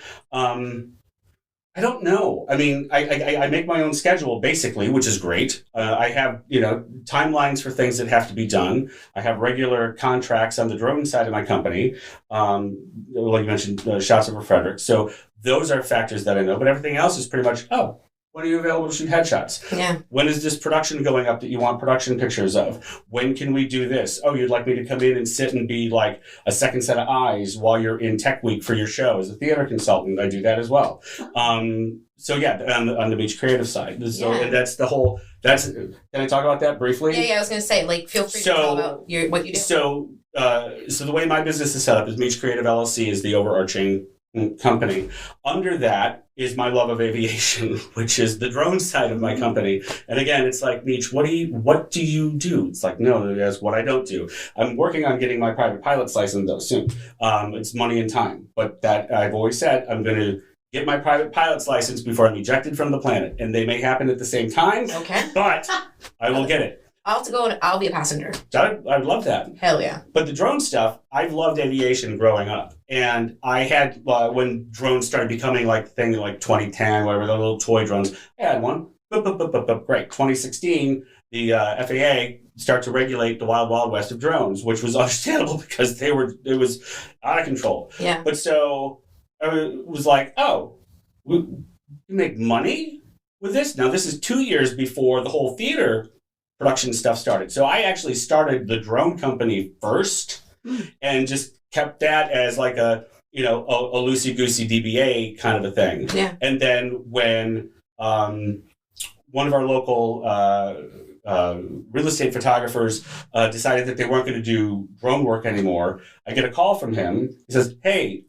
I don't know. I mean, I make my own schedule basically, which is great. I have, timelines for things that have to be done. I have regular contracts on the drone side of my company. Like you mentioned, shots over Frederick. So those are factors that I know, but everything else is pretty much, when are you available to shoot headshots? Yeah. When is this production going up that you want production pictures of? When can we do this? Oh, you'd like me to come in and sit and be like a second set of eyes while you're in Tech Week for your show. As a theater consultant, I do that as well. So yeah, on the Meech creative side. And that's the whole, can I talk about that briefly? Yeah, I was going to say, like, feel free to talk about what you do. So the way my business is set up is Meech Creative LLC is the overarching company. Under that is my love of aviation, which is the drone side of my company. And again, it's like, Meech, what do you do? It's like, no, that's what I don't do. I'm working on getting my private pilot's license though soon. It's money and time, but that I've always said I'm going to get my private pilot's license before I'm ejected from the planet, and they may happen at the same time. Okay, but I will get it. I'll have to go and I'll be a passenger. I'd love that. Hell yeah. But the drone stuff, I've loved aviation growing up. And I had, when drones started becoming like the thing in like 2010, whatever, the little toy drones, I had one. Great. 2016, the FAA started to regulate the wild, wild west of drones, which was understandable because it was out of control. Yeah. But so I was like, we make money with this? Now, this is 2 years before the whole theater production stuff started. So I actually started the drone company first and just kept that as like a loosey-goosey DBA kind of a thing. Yeah. And then when one of our local real estate photographers decided that they weren't going to do drone work anymore, I get a call from him. He says, hey,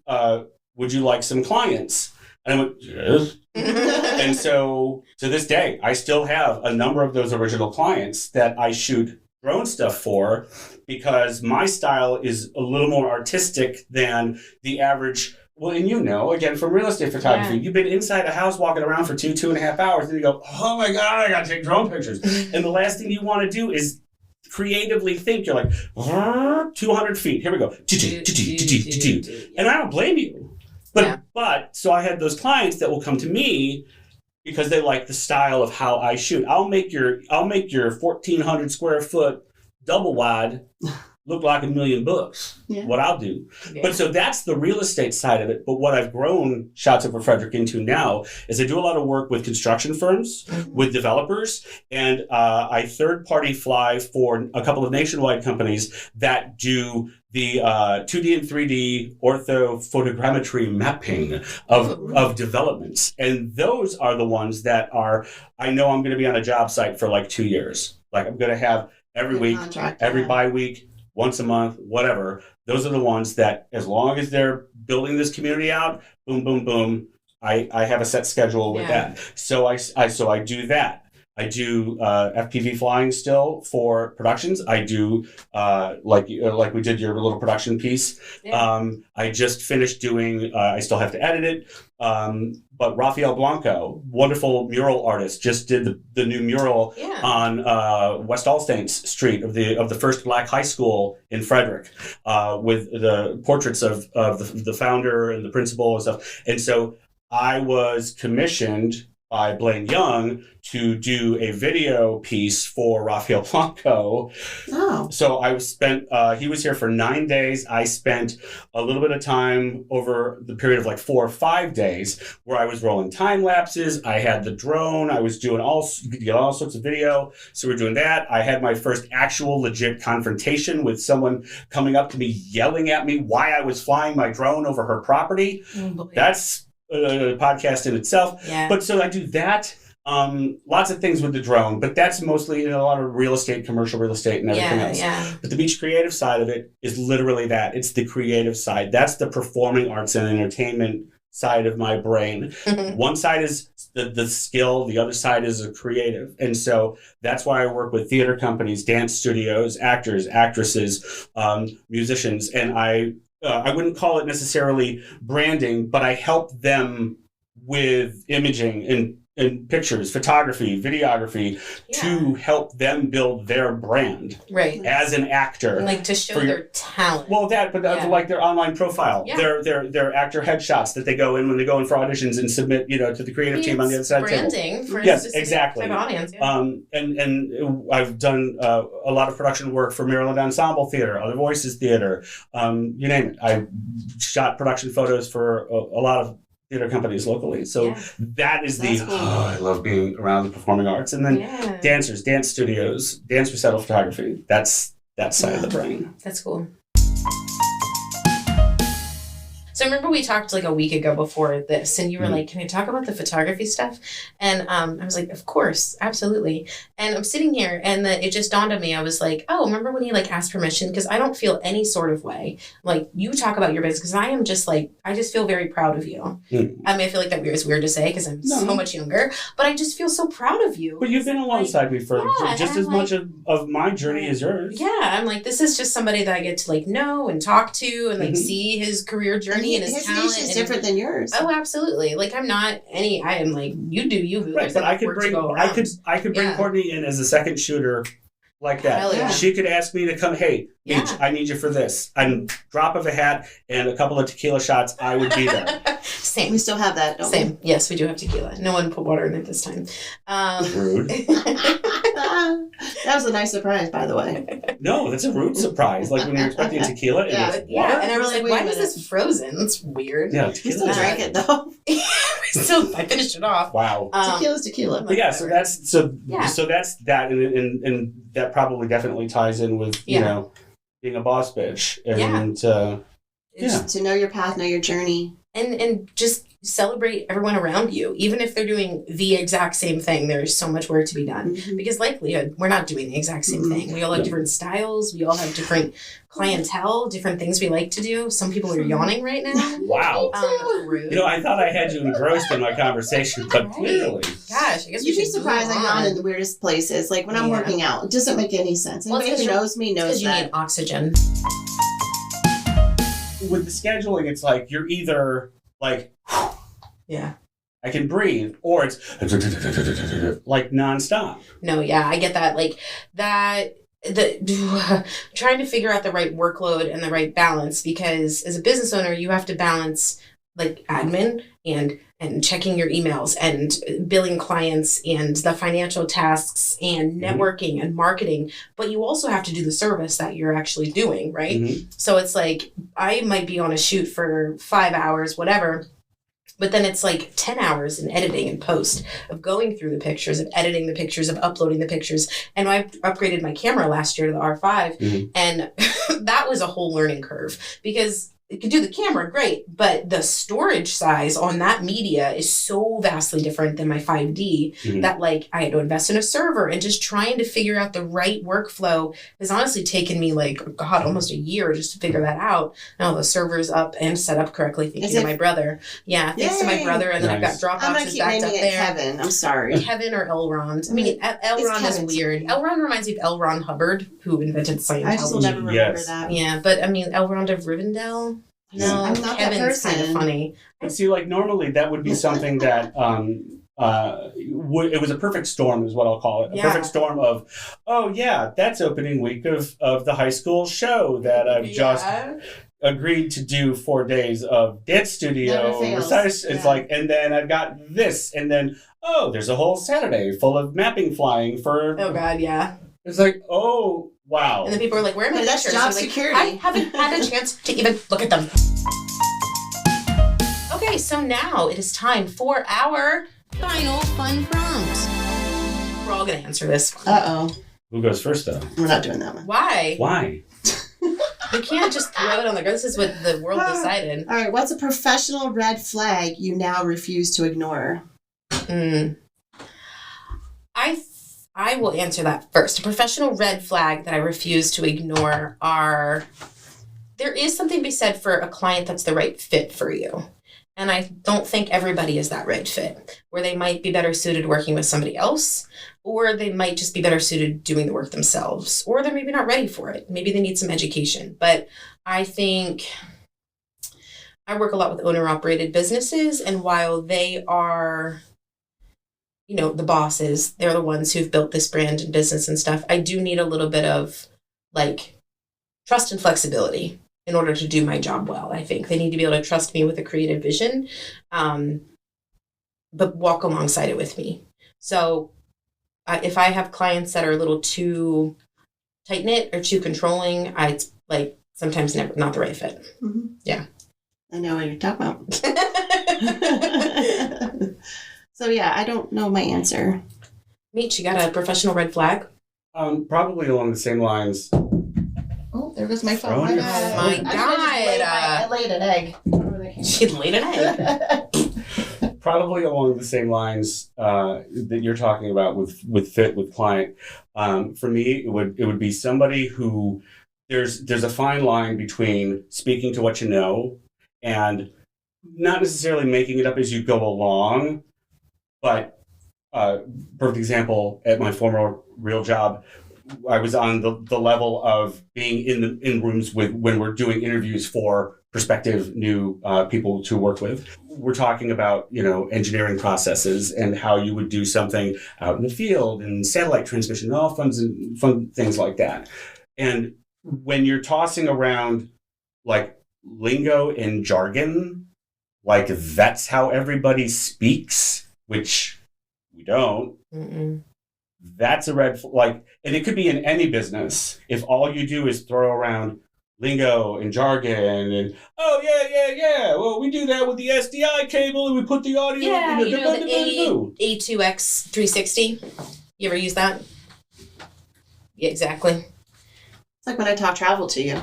would you like some clients? And I went, yes. And so to this day, I still have a number of those original clients that I shoot drone stuff for because my style is a little more artistic than the average. Well, and again, from real estate photography, you've been inside a house walking around for 2.5 hours, and you go, oh my God, I got to take drone pictures. And the last thing you want to do is creatively think. You're like, 200 feet, here we go. And I don't blame you. But so I had those clients that will come to me because they like the style of how I shoot. I'll make your 1,400 square foot double wide look like a million bucks. Yeah. What I'll do. Yeah. But so that's the real estate side of it. But what I've grown Shots Over Frederick into now is I do a lot of work with construction firms, with developers, and I third-party fly for a couple of nationwide companies that do the 2D and 3D orthophotogrammetry mapping of developments. And those are the ones that are, I know I'm going to be on a job site for like 2 years. Like I'm going to have every week, every bi-week, once a month, whatever. Those are the ones that, as long as they're building this community out, boom, boom, boom, I have a set schedule with that. So I do that. I do FPV flying still for productions. I do like we did your little production piece. Yeah. I just finished doing. I still have to edit it. But Rafael Blanco, wonderful mural artist, just did the new mural on West All Saints Street of the first Black high school in Frederick, with the portraits of the founder and the principal and stuff. And so I was commissioned by Blaine Young to do a video piece for Rafael Blanco. Oh. So I spent, he was here for 9 days. I spent a little bit of time over the period of like 4 or 5 days where I was rolling time lapses. I had the drone. I was doing all sorts of video. So we're doing that. I had my first actual legit confrontation with someone coming up to me, yelling at me why I was flying my drone over her property. That's a podcast in itself. Yeah. But so I do that. Lots of things with the drone, but that's mostly a lot of real estate, commercial real estate, and everything else. Yeah. But the Meech creative side of it is literally that. It's the creative side. That's the performing arts and entertainment side of my brain. One side is the skill, the other side is a creative. And so that's why I work with theater companies, dance studios, actors, actresses, musicians, and I wouldn't call it necessarily branding, but I help them with imaging and pictures, photography, videography, to help them build their brand as an actor. And like to show their talent. Well, like their online profile, their actor headshots that they go in when they go in for auditions and submit, to the creative team on the other side of the table. Branding for a specific type of audience. Yeah. And I've done a lot of production work for Maryland Ensemble Theater, Other Voices Theater, you name it. I shot production photos for a lot of theater companies locally. So that is cool. I love being around the performing arts. And then dancers, dance studios, dance recital photography. That's that side of the brain. That's cool. So I remember we talked like a week ago before this, and you were like, can I talk about the photography stuff? And I was like, of course, absolutely. And I'm sitting here, and it just dawned on me. I was like, oh, remember when you like asked permission? Because I don't feel any sort of way. Like, you talk about your business, because I am just like, I just feel very proud of you. I mean, I feel like that is weird to say because I'm so much younger, but I just feel so proud of you. But you've been alongside me for just as much of my journey as yours. Yeah, I'm like, this is just somebody that I get to like know and talk to and like see his career journey and his talent. His niche is different than yours. Oh, absolutely. Like I am like, you do you. Right, but I could bring Courtney in as a second shooter like that. Hell yeah. She could ask me to come, hey, Meech, I need you for this. And drop of a hat and a couple of tequila shots, I would be there. Same. We still have that, don't we? Yes, we do have tequila. No one put water in it this time. Rude. That was a nice surprise, by the way. No, that's a rude surprise. Like when you're expecting tequila and it's water. And I was like, why was this frozen? That's weird. Yeah, We tequila. still drank it, though. I finished it off. Wow. Tequila's tequila. But so that's that, and that probably definitely ties in with you know being a boss bitch and to know your path, know your journey, and just celebrate everyone around you, even if they're doing the exact same thing. There's so much work to be done because likelihood we're not doing the exact same thing. We all have different styles. We all have different clientele, different things we like to do. Some people are yawning right now. Wow. Rude. I thought I had you engrossed in my conversation, but clearly. Gosh, I guess you'd be surprised I yawn in the weirdest places. Like when I'm working out, it doesn't make any sense. Anybody who knows me knows that. You need oxygen. With the scheduling, it's like you're either like, I can breathe, or it's like nonstop. No, I get that. Like that. Trying to figure out the right workload and the right balance, because as a business owner, you have to balance like admin and and checking your emails and billing clients and the financial tasks and networking and marketing, but you also have to do the service that you're actually doing, right? So it's like, I might be on a shoot for 5 hours, whatever, but then it's like 10 hours in editing and post of going through the pictures, of editing the pictures, of uploading the pictures. And I upgraded my camera last year to the R5, and that was a whole learning curve because it could do the camera great, but the storage size on that media is so vastly different than my 5D that like I had to invest in a server, and just trying to figure out the right workflow has honestly taken me like, God, almost a year just to figure that out. Now the server's up and set up correctly thanks to my brother. Yeah, thanks to my brother. And then I've got Dropboxes backed up there. Kevin. I'm sorry. Kevin or Elrond. I mean, Elrond is weird. Elrond reminds me of L. Ron Hubbard, who invented Scientology. I just will never remember that. Yeah, but I mean, Elrond of Rivendell. No, I'm not Kevin's that person. kind of funny. See, like normally that would be something that it was a perfect storm is what I'll call it. A perfect storm of, oh yeah, that's opening week of the high school show that I've just agreed to do 4 days of dance studio. It's like, and then I've got this, and then, oh, there's a whole Saturday full of mapping flying for. Oh God, yeah. It's like, oh, wow. And then people are like, where are my that's pictures? job Like, security. I haven't had a chance to even look at them. Okay, so now it is time for our final fun prompt. We're all going to answer this one. Uh-oh. Who goes first, though? We're not doing that one. Why? Why? You can't just throw it on the ground. This is what the world decided. All right, what's a professional red flag you now refuse to ignore? I will answer that first. A professional red flag that I refuse to ignore are, there is something to be said for a client that's the right fit for you. And I don't think everybody is that right fit, where they might be better suited working with somebody else, or they might just be better suited doing the work themselves, or they're maybe not ready for it. Maybe they need some education. But I think I work a lot with owner-operated businesses, and while they are, you know, the bosses, they're the ones who've built this brand and business and stuff, I do need a little bit of like trust and flexibility in order to do my job well. I think they need to be able to trust me with a creative vision, but walk alongside it with me. So if I have clients that are a little too tight knit or too controlling, I like sometimes not the right fit. Yeah. I know what you're talking about. So yeah, I don't know my answer. Meech, you got a professional red flag? Probably along the same lines. Oh, there goes my phone. Oh my God. I laid an egg. She laid an egg. Probably along the same lines that you're talking about with fit with client. For me, it would be somebody who there's a fine line between speaking to what you know and not necessarily making it up as you go along. But perfect example, at my former real job, I was on the level of being in rooms when we're doing interviews for prospective new people to work with. We're talking about, you know, engineering processes and how you would do something out in the field and satellite transmission and all fun things like that. And when you're tossing around like lingo and jargon, like that's how everybody speaks, which we don't. That's a red flag. Like, and it could be in any business. If all you do is throw around lingo and jargon and yeah. Well, we do that with the SDI cable and we put the audio. Yeah, you know the A2X 360. You ever use that? Yeah, exactly. It's like when I talk travel to you.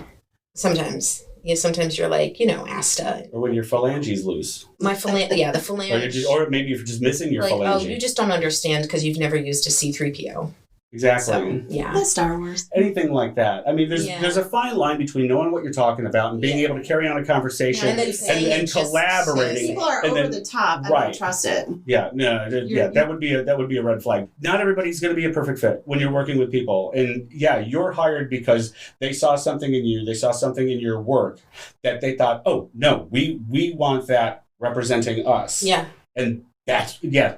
Sometimes. Yeah, sometimes you're like, you know, Asta. Or when your phalanges loose. The phalange. Or maybe you're just missing your like, phalange. Oh, you just don't understand because you've never used a C-3PO. Exactly. So, yeah. That's Star Wars. Anything like that. I mean, there's a fine line between knowing what you're talking about and being able to carry on a conversation and collaborating. People are over the top. I don't trust it. Yeah, no, that would be a red flag. Not everybody's going to be a perfect fit when you're working with people. And yeah, you're hired because they saw something in you, they saw something in your work that they thought, oh no, we want that representing us. Yeah. And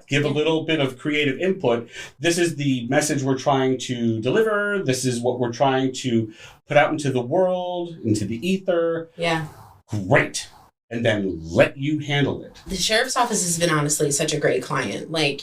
give a little bit of creative input. This is the message we're trying to deliver. This is what we're trying to put out into the world, into the ether. Yeah. Great. and then let you handle it. The sheriff's office has been honestly such a great client, like,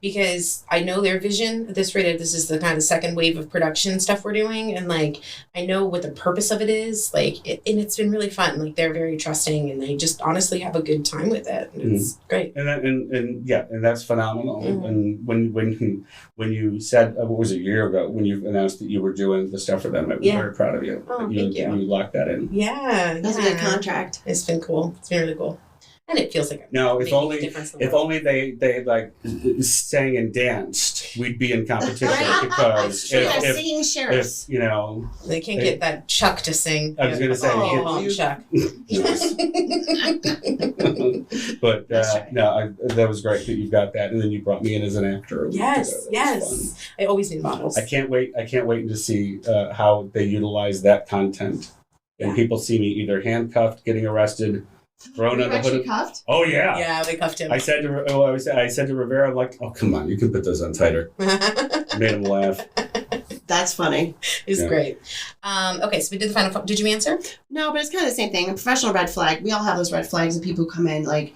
because I know their vision at this rate. This is the kind of second wave of production stuff we're doing, and like I know what the purpose of it is, like, and it's been really fun. Like they're very trusting, and they just honestly have a good time with it. And it's great. And that's phenomenal. And when you said, what was it, a year ago, when you announced that you were doing the stuff for them, I was very proud of you. Oh, you thank you. You locked that in. Yeah, That's a good contract. It's been cool. It's been really cool. And it feels like if only they like sang and danced, we'd be in competition. Because singing sheriffs. If, you know, they can't get that Chuck to sing. I was going to say, Chuck. But that was great that you got that, and then you brought me in as an actor. Yes. I always need models. I can't wait to see how they utilize that content, and people see me either handcuffed, getting arrested. Thrown on the hood. Cuffed? Oh yeah. Yeah, they cuffed him. I said to Rivera, I'm like, oh come on, you can put those on tighter. Made him laugh. That's funny. It's great. Okay, so we did the final. Did you answer? No, but it's kind of the same thing. A professional red flag. We all have those red flags of people who come in like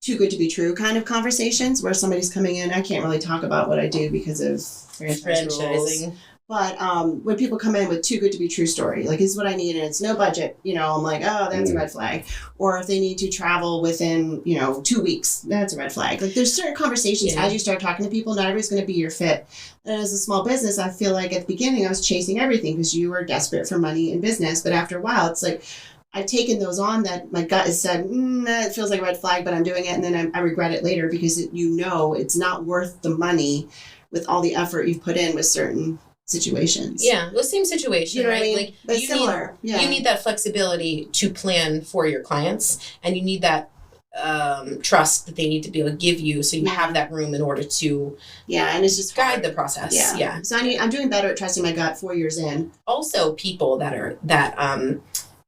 too good to be true kind of conversations where somebody's coming in. I can't really talk about what I do because of franchising. But when people come in with too good to be true story, like this is what I need and it's no budget, I'm like, oh, that's a red flag. Or if they need to travel within, 2 weeks, that's a red flag. Like there's certain conversations as you start talking to people, not everybody's going to be your fit. And as a small business, I feel like at the beginning I was chasing everything because you were desperate for money and business. But after a while, it's like I've taken those on that my gut has said, it feels like a red flag, but I'm doing it. And then I regret it later because it's not worth the money with all the effort you've put in with certain situations. Yeah, the same situation, you know right? What I mean? Like but similar. You need that flexibility to plan for your clients, and you need that trust that they need to be able to give you, so you have that room in order to and it's just guide the process. Yeah. So I'm doing better at trusting my gut 4 years in. Also, people that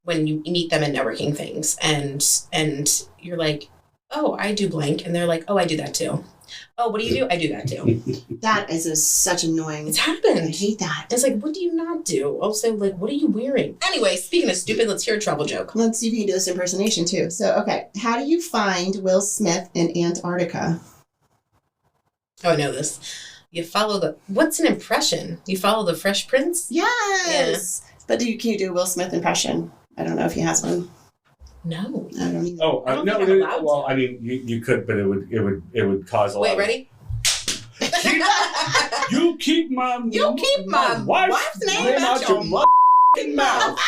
when you meet them in networking things, and you're like, oh, I do blank, and they're like, oh, I do that too. Oh, what do you do? I do that too. That is such annoying. It's happened. I hate that. It's like, what do you not do? Also, like, what are you wearing? Anyway, speaking of stupid, let's hear a travel joke. Let's see if you can do this impersonation too. So, okay. How do you find Will Smith in Antarctica? Oh, I know this. You follow what's an impression? You follow the Fresh Prince? Yes. Yeah. But can you do a Will Smith impression? I don't know if he has one. No. I don't either. Oh, no. Well, I mean, you could, but it would cause a lot. Wait, ready? You keep my wife's name out your mouth.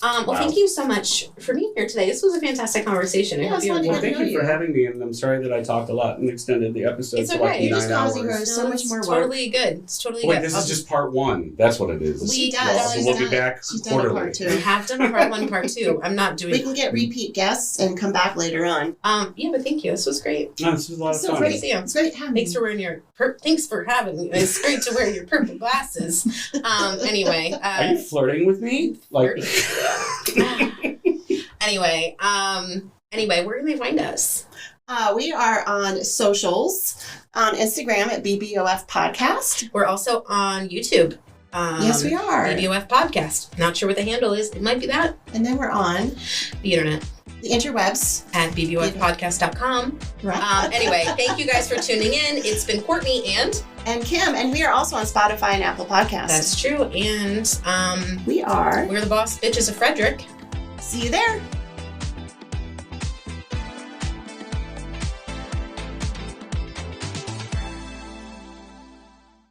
Well, thank you so much for being here today. This was a fantastic conversation. I hope you Well, thank you for having me, and I'm sorry that I talked a lot and extended the episode it's to okay. like You're 9 just causing her so much more work. Totally good. It's totally good. This is just part 1. That's what it is. She does. So we'll be back quarterly. Part 2. We have done a part 1, part 2. I'm not doing. We can get repeat guests and come back later on. Yeah, but thank you. This was great. No, this was a lot of fun. Great to see you. It's great having Thanks for wearing Thanks for having me. It's great to wear your purple glasses. Anyway. Are you flirting with me? Like. Anyway, where can they find us? We are on socials, on Instagram at BBOF Podcast. We're also on YouTube. Yes, we are. BBOF Podcast. Not sure what the handle is. It might be that. And then we're on the internet. The interwebs. At BBOFpodcast.com. Right. Anyway, thank you guys for tuning in. It's been Courtney and Kim, and we are also on Spotify and Apple Podcasts. That's true. And we're the Boss Bitches of Frederick. See you there.